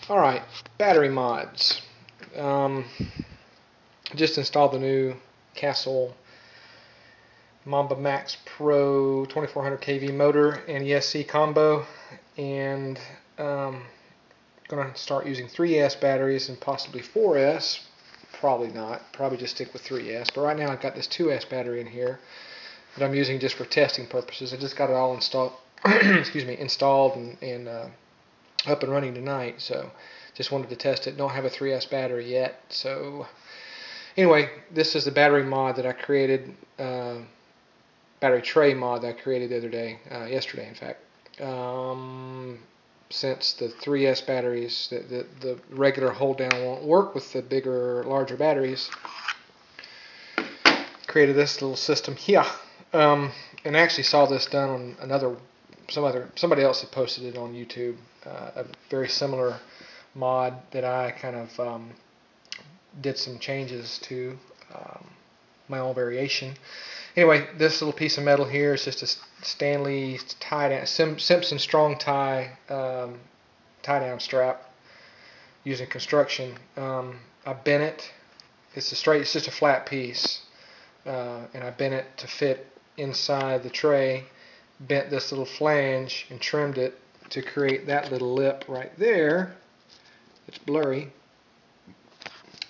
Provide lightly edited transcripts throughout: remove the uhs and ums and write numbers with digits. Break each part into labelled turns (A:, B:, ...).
A: Alright, battery mods. Just installed the new Castle Mamba Max Pro 2400 kV motor and ESC combo, and going to start using 3S batteries and possibly 4S. Probably not. Probably just stick with 3S. But right now I've got this 2S battery in here that I'm using just for testing purposes. I just got it all installed, installed and up and running tonight. So just wanted to test it. Don't have a 3S battery yet. So anyway, this is the battery mod that I created, battery tray mod that I created the other day, yesterday in fact. Since the 3S batteries, the regular hold down won't work with the bigger, larger batteries, created this little system here. And actually saw this done on somebody else had posted it on YouTube, a very similar mod that I kind of did some changes to, my own variation. Anyway, this little piece of metal here is just a Stanley Simpson strong tie tie-down strap using construction. I bent it. It's just a flat piece, and I bent it to fit inside the tray. Bent this little flange and trimmed it to create that little lip right there. It's blurry,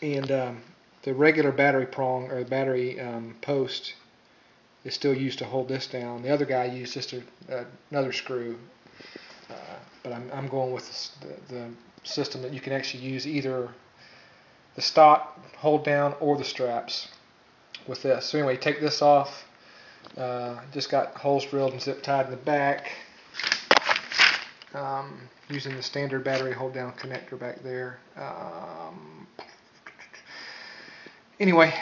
A: and the regular battery prong or battery post is still used to hold this down. The other guy used just another screw, but I'm going with the system that you can actually use either the stock hold down or the straps with this. So anyway, take this off. Just got holes drilled and zip tied in the back, using the standard battery hold down connector back there. Anyway,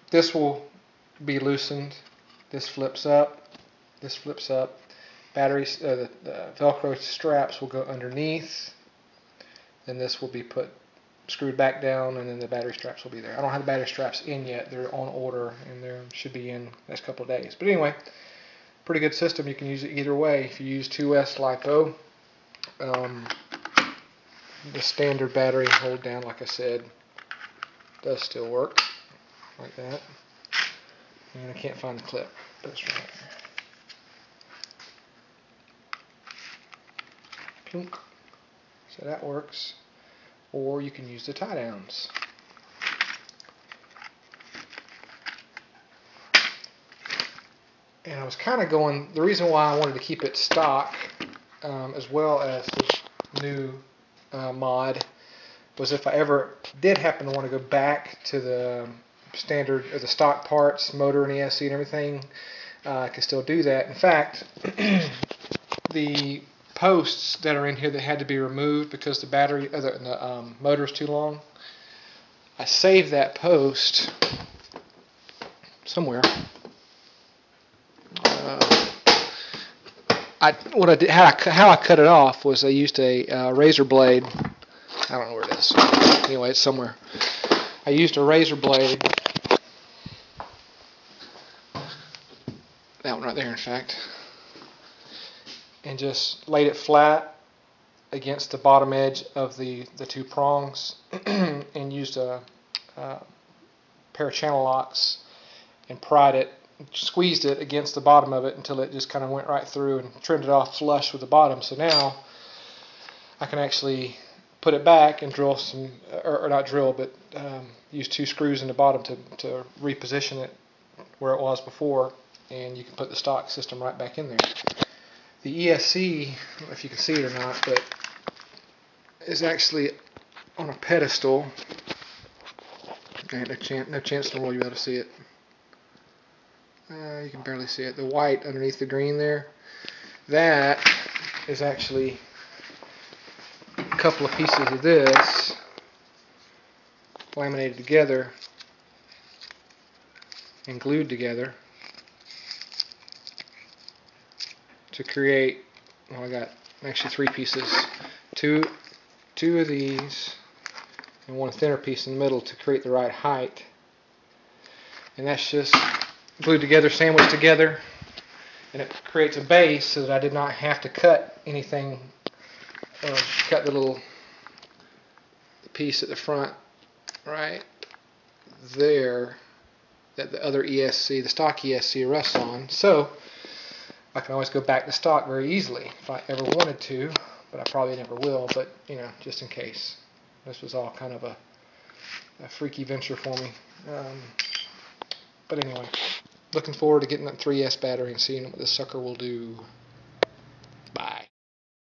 A: this will be loosened. This flips up. This flips up. Batteries, the Velcro straps will go underneath. Then this will be screwed back down, and then the battery straps will be there. I don't have the battery straps in yet. They're on order, and they should be in the next couple of days. But anyway, pretty good system. You can use it either way. If you use 2S LiPo, the standard battery hold down, like I said, does still work like that. And I can't find the clip, but it's right there. Plunk. So that works. Or you can use the tie downs. And I was kind of going, the reason why I wanted to keep it stock, as well as the new mod, was if I ever did happen to want to go back to the standard or the stock parts, motor and ESC and everything, I could still do that. In fact, the posts that are in here that had to be removed because the battery, the motor is too long, I saved that post somewhere. How I cut it off was I used a razor blade. I don't know where it is. Anyway, it's somewhere. I used a razor blade. That one right there, in fact. And just laid it flat against the bottom edge of the two prongs and used a pair of channel locks and pried it, squeezed it against the bottom of it until it just kind of went right through and trimmed it off flush with the bottom. So now I can actually put it back and drill some, or not drill, but use 2 screws in the bottom to reposition it where it was before, and you can put the stock system right back in there. The ESC, I don't know if you can see it or not, but is actually on a pedestal. No chance in the world you'll be able to see it. You can barely see it. The white underneath the green there, that is actually a couple of pieces of this laminated together and glued together to create, well, I got actually 3 pieces, two of these and one thinner piece in the middle to create the right height. And that's just glued together, sandwiched together, and it creates a base so that I did not have to cut anything cut the little piece at the front right there that the other ESC, the stock ESC, rests on. So I can always go back to stock very easily if I ever wanted to, but I probably never will. But you know, just in case. This was all kind of a freaky venture for me. But anyway, looking forward to getting that 3S battery and seeing what this sucker will do.